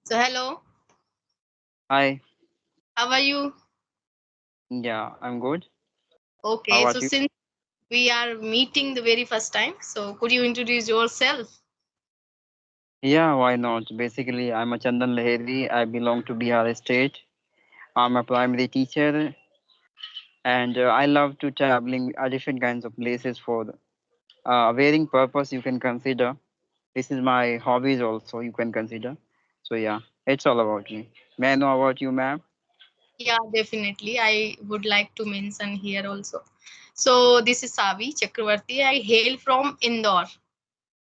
So hello, Hi. how are you? Yeah, I'm good. How Okay, so about you? since we are meeting the very first time, so could you introduce yourself? Yeah, why not? Basically, I'm a Chandan Laheri. I belong to Bihar state. I'm a primary teacher, and I love to traveling different kinds of places for wearing purpose. You can consider this is my hobbies also. You can consider. So yeah, it's all about me. May I know about you, ma'am? Yeah, definitely. I would like to mention here also. So this is Savi Chakravarti. I hail from Indore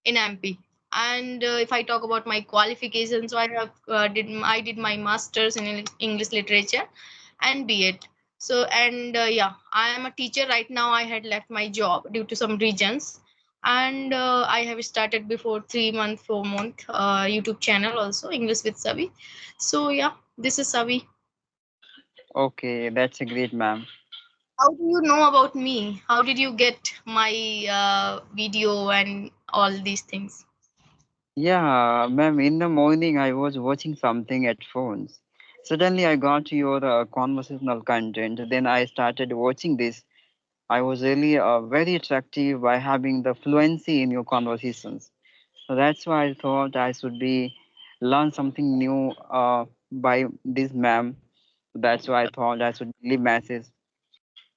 in MP. And if I talk about my qualifications, so I did my masters in English literature and B.Ed. So and yeah, I am a teacher right now. I had left my job due to some reasons, and I have started before 3 month, 4 month YouTube channel also English with Savi. So yeah, this is Savi. Okay, that's a great, ma'am. How do you know about me? How did you get my video and all these things? Yeah, ma'am. In the morning, I was watching something at phones. Suddenly, I got your conversational content. Then I started watching this. I was really very attractive by having the fluency in your conversations. So that's why I thought I should be learn something new by this ma'am. That's why I thought I should leave message.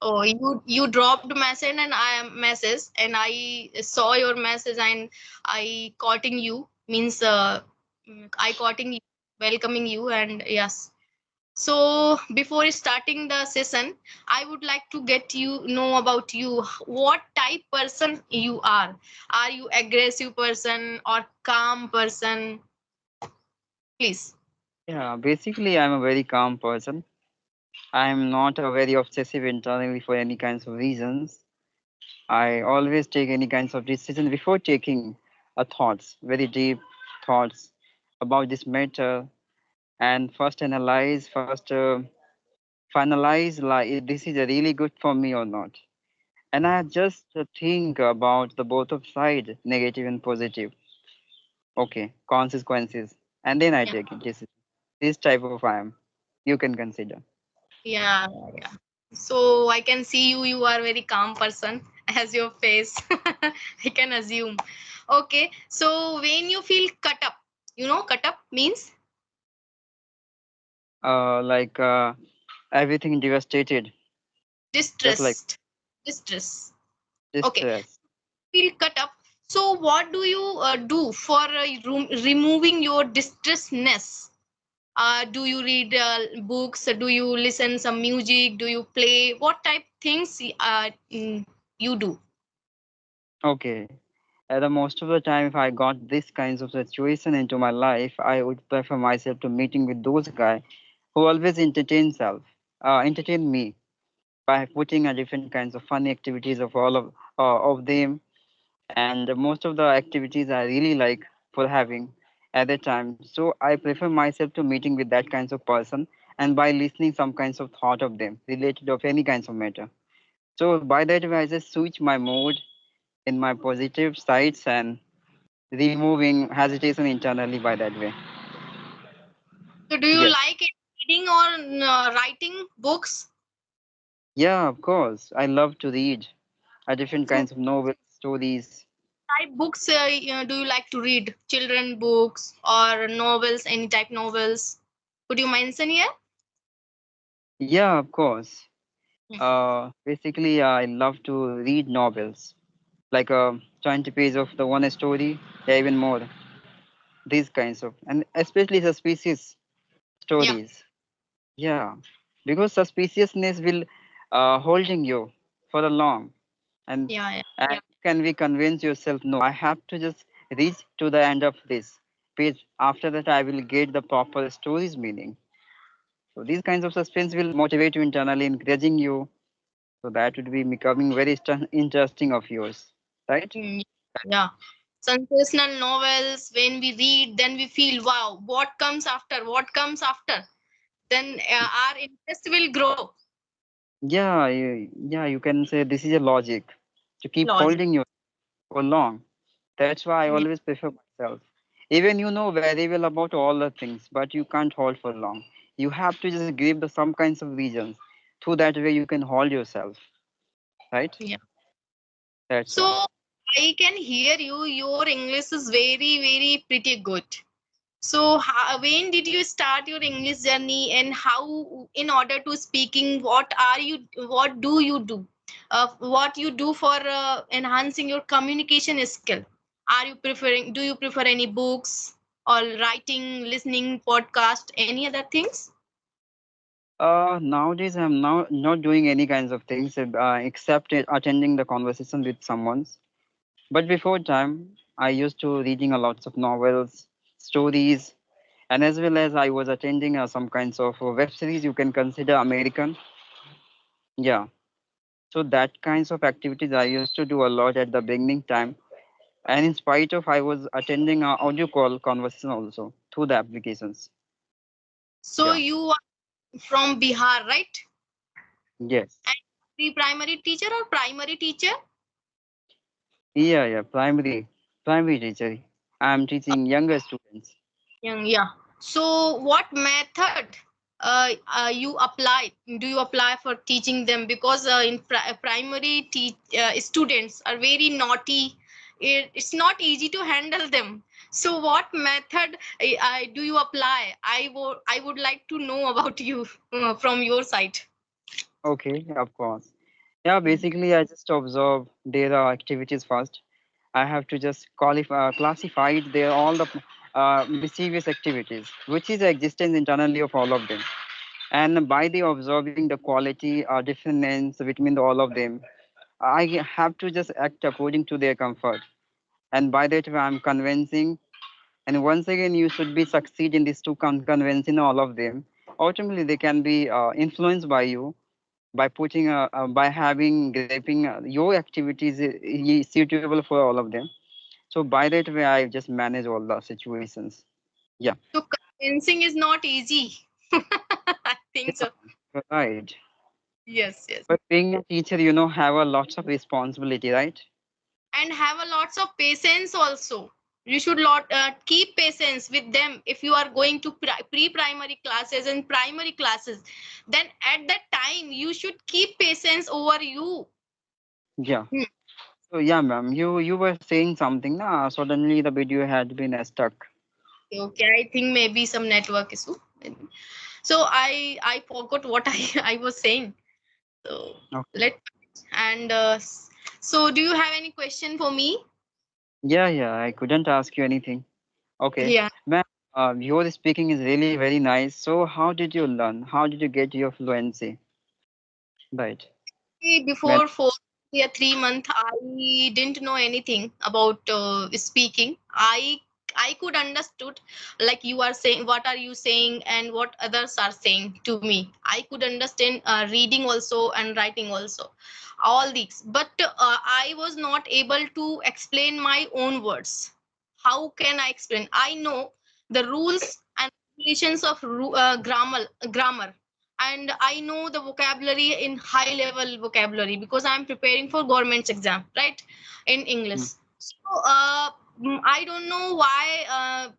Oh, you dropped message and I saw your message and I courting you means I courting you, welcoming you and yes. So before starting the session, I would like to get you know about you. What type person you are? Are you aggressive person or calm person? Please. Yeah, basically, I'm a very calm person. I'm not a very obsessive internally for any kinds of reasons. I always take any kinds of decision before taking a thoughts, very deep thoughts about this matter, and first analyze, first finalize like if this is really good for me or not. And I just think about the both of side, negative and positive. Okay, consequences, and then I Yeah. take it. This type of I am. You can consider. Yeah, yeah. So I can see you. You are very calm person as your face. I can assume. Okay. So when you feel cut up, cut up means Like everything devastated, just like distressed. Distress. Okay. distress. Feel cut up. So what do you do for removing your distressness? Do you read books? Do you listen some music? Do you play? What type things you do? Okay. The most of the time, if I got this kinds of situation into my life, I would prefer myself to meeting with those guys who always entertain me by putting a different kinds of funny activities of them, and most of the activities I really like for having at that time. So I prefer myself to meeting with that kinds of person, and by listening some kinds of thought of them related of any kinds of matter. So by that way, I just switch my mood in my positive sides and removing hesitation internally by that way. So, do you Yes. like it, reading or writing books? Yeah, of course. I love to read different So, kinds of novels, stories. type books do you like to read? Children books or novels? Any type novels? Could you mention here? Yeah, of course. Hmm. Basically, I love to read novels, like 20 pages of the one story, yeah, even more. These kinds of, and especially suspicious Yeah, stories. Yeah, because suspiciousness will holding you for a long, and yeah, yeah. and can we convince yourself? No, I have to just reach to the end of this page. After that, I will get the proper story's meaning. So these kinds of suspense will motivate you internally, encouraging you. So that would be becoming very interesting of yours, right? Mm, yeah. Sensational novels. When we read, then we feel, wow, what comes after? What comes after? Then our interest will grow. Yeah, yeah, you can say this is a logic to keep Logic. holding you for long. That's why I Yeah. always prefer myself. Even you know very well about all the things, but you can't hold for long. You have to just give the some kinds of reasons. Through that way you can hold yourself, right? Yeah. That's why. So I can hear you. Your English is very, very pretty good. So when did you start your English journey, and how, in order to speaking, what do you do? What you do for enhancing your communication skill? Do you prefer any books or writing, listening, podcast, any other things? Nowadays I'm now not doing any kinds of things except attending the conversation with someone. But before time, I used to reading a lots of novels, stories, and as well as I was attending some kinds of web series. You can consider American, yeah. So that kinds of activities I used to do a lot at the beginning time, and in spite of I was attending audio call conversation also through the applications. So Yeah. you are from Bihar, right? Yes. And pre-primary teacher or primary teacher? Yeah. Yeah. Primary teacher. I'm teaching younger students. Yeah. So, what method you apply? Do you apply for teaching them? Because in primary, students are very naughty. It's not easy to handle them. So, what method do you apply? I would like to know about you from your side. Okay, of course. Yeah, basically, I just observe their activities first. I have to just classify their all the mischievous activities, which is the existence internally of all of them. And by the observing the quality difference between all of them, I have to just act according to their comfort. And by that way, I'm convincing. And once again, you should be succeed in these two convincing all of them. Ultimately, they can be influenced by you by putting by having grabbing your activities suitable for all of them. So by that way I just manage all the situations. Yeah. So, convincing is not easy. I think Yeah, so. you're right. Yes, yes. But being a teacher, you know, have a lots of responsibility, right? And have a lots of patience also. You should keep patience with them. If you are going to pre-primary classes and primary classes, then at that time you should keep patience over you. Yeah. Hmm. So yeah, ma'am, you were saying something na, suddenly the video had been stuck. Okay, I think maybe some network issue. So I forgot what I was saying. So Okay. let and so do you have any question for me? Yeah, I couldn't ask you anything. Okay, Yeah. ma'am, your speaking is really very nice. So how did you learn? How did you get your fluency? Right. Ma'am. Before 3 months, I didn't know anything about speaking. I could understood, like you are saying, what are you saying and what others are saying to me. I could understand reading also and writing also, all these. But I was not able to explain my own words. How can I explain? I know the rules and regulations of grammar, and I know the vocabulary in high level vocabulary because I'm preparing for government's exam, right, in English. Mm, So I don't know why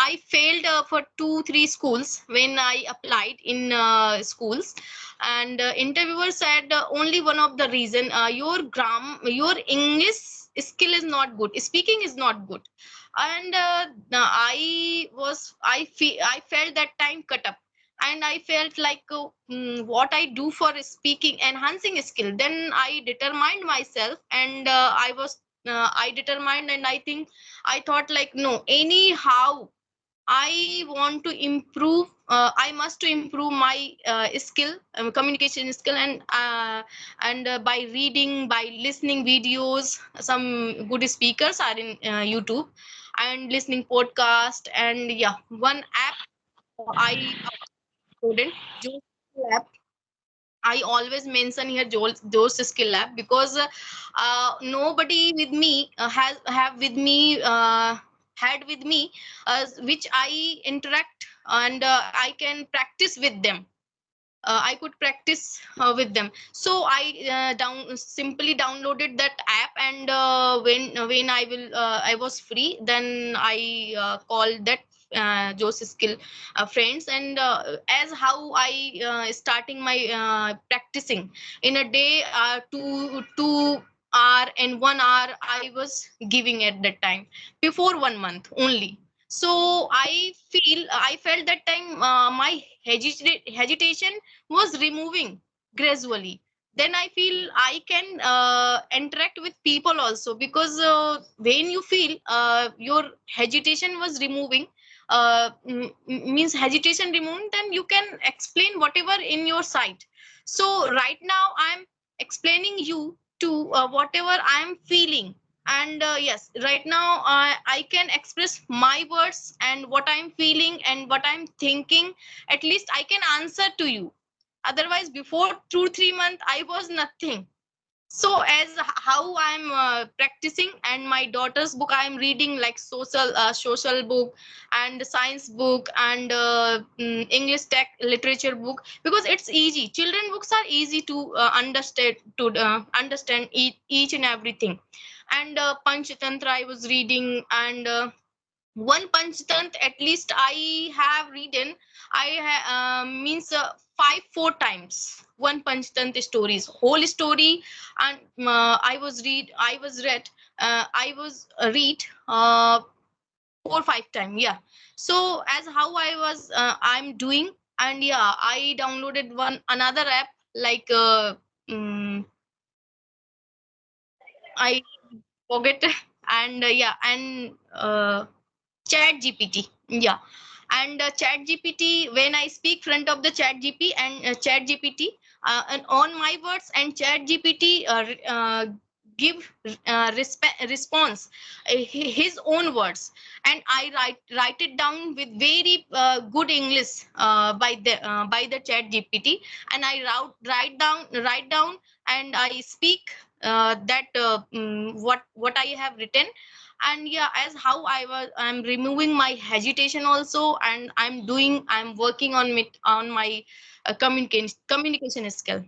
I failed for 2 3 schools when I applied in schools, and interviewer said only one of the reason, your English skill is not good, speaking is not good. And I felt that time cut up, and I felt like what I do for speaking enhancing skill. Then I determined myself, and I determined, and I think I thought like, no, anyhow I want to improve. I must to improve my skill, communication skill, and by reading, by listening videos. Some good speakers are in YouTube, and listening podcast, and yeah, one app I student Joe's Lab. I always mention here Joe's Skill Lab because nobody with me has have with me had with me, which I interact, and I can practice with them. I could practice with them. So I simply downloaded that app, and when I was free, then I called that Jose skill friends, and as how I starting my practicing in a day, 2 hour and 1 hour I was giving at that time, before 1 month only. So I felt that time my hesitation was removing gradually. Then I feel I can interact with people also, because when you feel your hesitation was removing, means hesitation removed, then you can explain whatever in your sight. So right now I'm explaining you to whatever I'm feeling. And yes, right now I can express my words and what I'm feeling and what I'm thinking. At least I can answer to you. Otherwise, before 2 3 months I was nothing. So as how I'm practicing, and my daughter's book I'm reading, like social book and science book and English tech literature book, because it's easy. Children books are easy to understand each and everything. And Panchatantra I was reading, and one Panchtant at least I have readden. Means 4 times one Panchtant stories, whole story. And I was read I was read 4 5 times, yeah. So as how I was I'm doing. And yeah, I downloaded one another app, like mm, I forget. And yeah, and chat gpt, yeah. And chat gpt, when I speak front of the chat gp and chat gpt and on my words, and chat gpt give response his own words. And I write it down with very good English by the chat gpt. And I write down, and I speak that what I have written. And yeah, as how I'm removing my hesitation also, and I'm working on it, on my communication skill,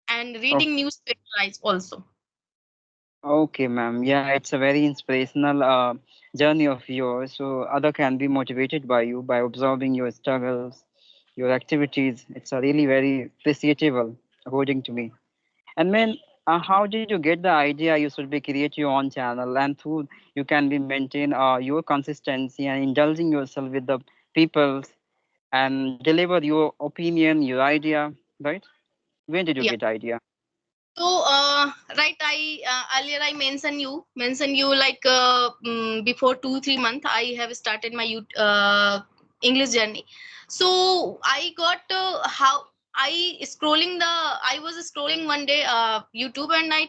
and reading newspapers also. Okay, ma'am. Yeah, it's a very inspirational journey of yours. So other can be motivated by you by observing your struggles, your activities. It's a really very appreciable, according to me. And man, how did you get the idea you should be create your own channel and through you can be maintain your consistency and indulging yourself with the people and deliver your opinion, your idea, right? When did you Yeah. get idea? So right, I earlier I mentioned you like before 2 3 months I have started my English journey. So I got how I was scrolling one day YouTube, and I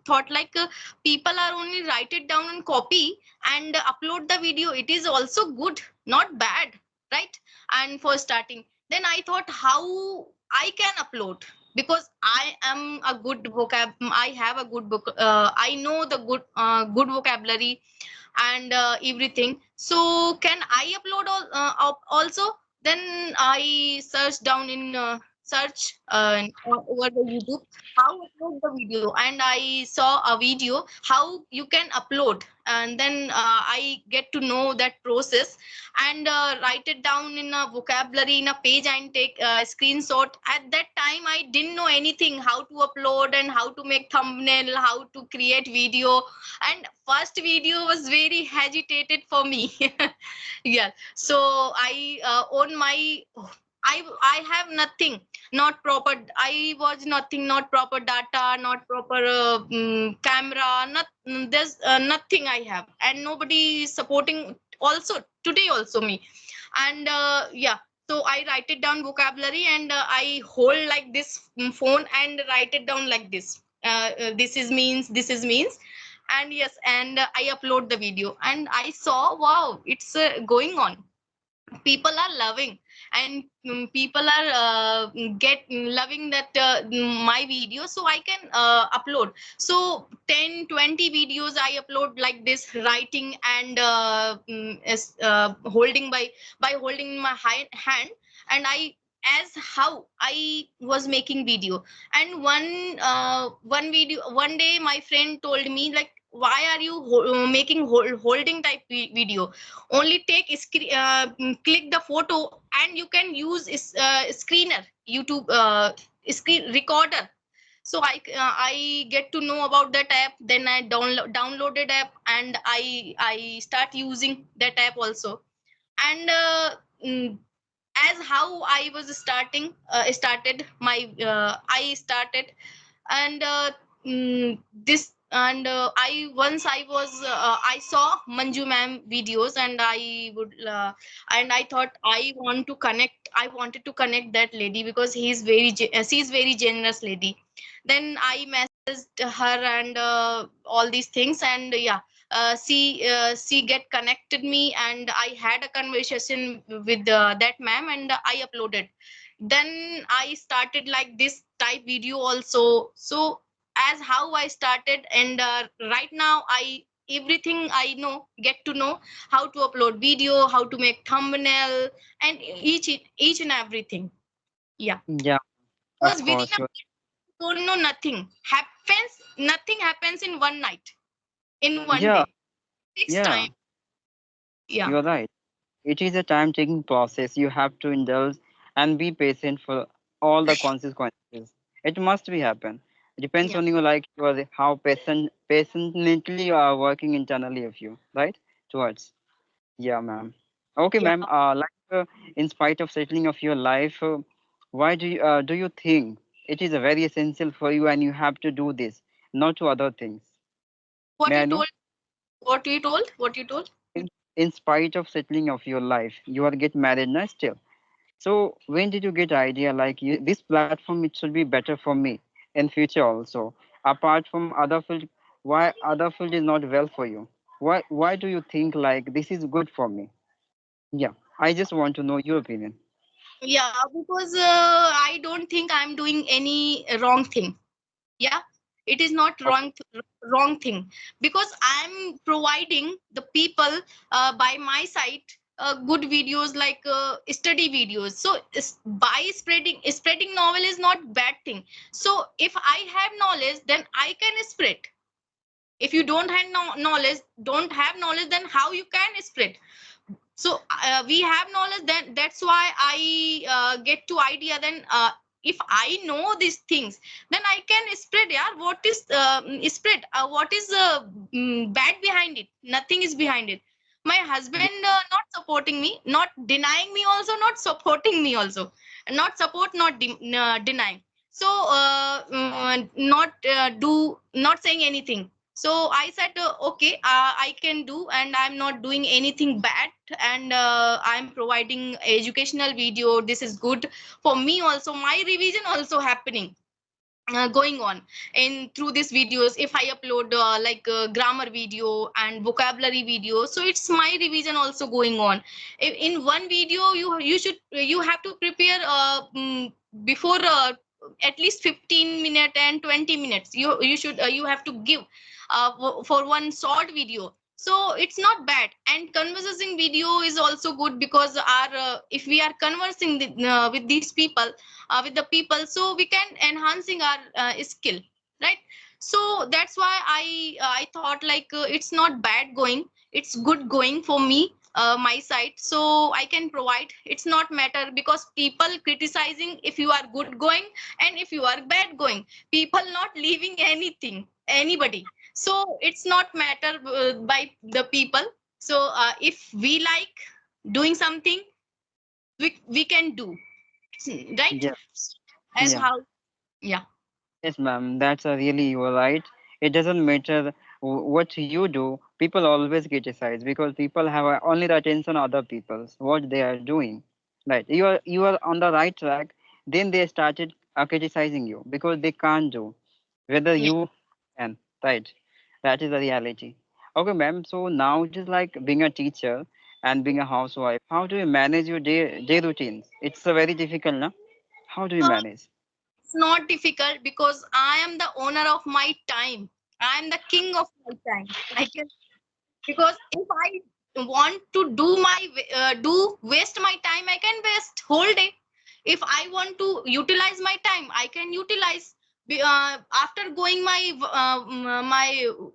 thought like people are only write it down and copy and upload the video. It is also good, not bad, right? And for starting, then I thought how I can upload, because I am a good I have a good book. I know the good vocabulary and everything. So can I upload also? Then I searched down in search over the YouTube how upload the video, and I saw a video how you can upload, and then I get to know that process, and write it down in a vocabulary in a page and take a screenshot. At that time I didn't know anything how to upload and how to make thumbnail, how to create video. And first video was very hesitated for me. Yeah. So I on my I have nothing, not proper. I was nothing, not proper data, not proper camera, not there's nothing I have, and nobody is supporting. Also today, also me, and yeah. So I write it down vocabulary, and I hold like this phone and write it down like this. This is means, and yes, and I upload the video, and I saw, wow, it's going on. People are loving, and people are get loving that my video, so I can upload. So 10 20 videos I upload like this, writing and holding by holding my hand, and I as how I was making video. And one video, one day my friend told me like, why are you making holding type video? Only take click the photo and you can use screener, YouTube screen recorder. So I get to know about that app, then I downloaded app, and I start using that app also. And mm, as how I was started my I started. And this and I once I was I saw Manju ma'am videos, and I thought I wanted to connect that lady, because she is very generous lady. Then I messaged her and all these things, and yeah, she get connected me, and I had a conversation with that ma'am, and I uploaded. Then I started like this type video also. So as how I started, and right now I everything I know, get to know how to upload video, how to make thumbnail, and each and everything. Yeah, Yeah, because of within course. a don't know, nothing happens in one night, in one Yeah, day. Takes time. yeah, Yeah. you're right. It is a time-taking process. You have to indulge and be patient for all the consequences. It must be happen. Depends Yeah. on you, like you are, how patiently you are working internally of you, right? Towards. Yeah, ma'am. Okay, Yeah. ma'am. In spite of settling of your life, why do you think it is very essential for you and you have to do this, not to other things? What May I you know? told? What you told? In spite of settling of your life, you are get married now still. So when did you get idea like this platform it should be better for me in future also? Apart from other field, why other field is not well for you? Why do you think like this is good for me? Yeah, I just want to know your opinion. Yeah, because I don't think I'm doing any wrong thing. Yeah, it is not Okay. wrong thing, because I'm providing the people by my site good videos, like study videos. So by spreading novel is not bad thing. So if I have knowledge, then I can spread. If you don't have knowledge, then how you can spread? So we have knowledge, then that's why I get to idea. Then if I know these things, then I can spread. Yeah, what is spread? What is bad behind it? Nothing is behind it. My Yeah, husband not supporting me, not denying me also, not supporting me also. Not support, not denying. So not saying anything. So I said, okay, I can do, and I'm not doing anything bad. And I'm providing educational video. This is good for me also. My revision also happening, going on in through these videos. If I upload like grammar video and vocabulary video, so it's my revision also going on. In one video, you have to prepare before at least 15 minutes and 20 minutes. You have to give for one short video. So it's not bad. And conversing video is also good, because our if we are conversing with these people, with the people, so we can enhancing our skill, right? So that's why I thought like it's not bad going, it's good going for me, my side. So I can provide. It's not matter, because people criticizing if you are good going and if you are bad going, people not leaving anything, anybody. So it's not matter by the people. So if we like doing something, we can do, right? yeah, As yeah. how. Yeah. Yes, ma'am. That's a really you are right. It doesn't matter what you do. People always criticize because people have only the attention on other people's what they are doing. Right. You are on the right track. Then they started criticizing you because they can't do whether Yeah. you can. Right. That is the reality. Okay, ma'am. So now it is like being a teacher and being a housewife. How do you manage your day routines? It's a very difficult, no? How do you uh, manage? it's not difficult, because I am the owner of my time. I am the king of my time, I can. Because if I want to do waste my time, I can waste whole day. If I want to utilize my time, I can utilize. After going my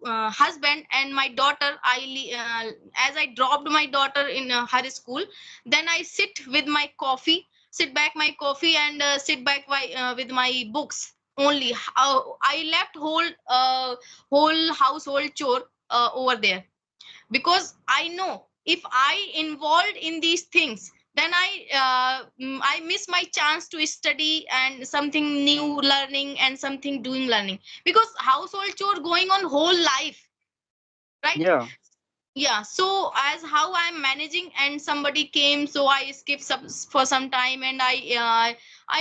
husband and my daughter, as I dropped my daughter in her school, then I sit with my coffee, sit back my coffee, and sit back with my books only. I left whole household chore over there, because I know if I involved in these things, then I miss my chance to study and something new learning and something doing learning, because household chore going on whole life, right? Yeah. Yeah, so as how I'm managing, and somebody came, so I skip for some time, and I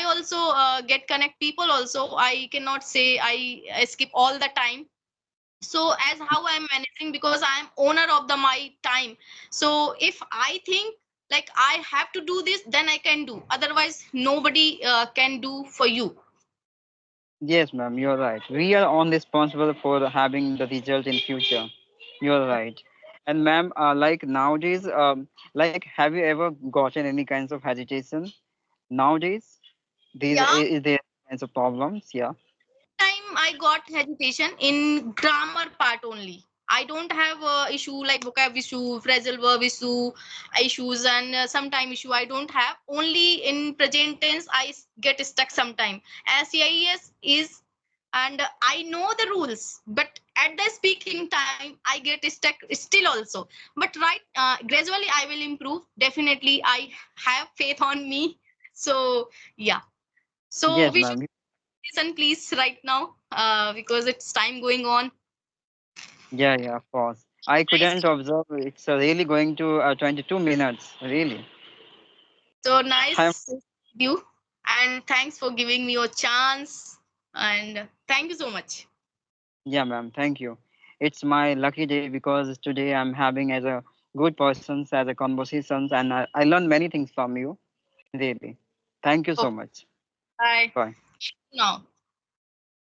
also get connect people also. I cannot say I skip all the time. So as how I'm managing, because I'm owner of the my time, so if I think like I have to do this, then I can do, otherwise nobody can do for you. Yes, ma'am, you're right. We are on responsible for having the result in future. You're right. And ma'am, like nowadays, like have you ever gotten any kinds of hesitation nowadays? These Yeah, is there kinds of problems? Yeah. time I got hesitation in grammar part only. I don't have issue like vocab issue, phrasal verb issue, issues, and sometime issue I don't have. Only in present tense get stuck sometime. As CIS is, and I know the rules, but at the speaking time I get stuck still also. But right, gradually I will improve. Definitely, I have faith on me. So yeah. So Yes, we should ma'am. listen please right now, because it's time going on. Yeah, yeah, of course. I Nice. couldn't observe. It's really going to 22 minutes. Really. So I'm, nice with you, and thanks for giving me your chance, and thank you so much. yeah, ma'am. Thank you. It's my lucky day because today I'm having as a good persons as a conversations, and I learned many things from you. Really. Thank you so Okay, much. bye Bye. now.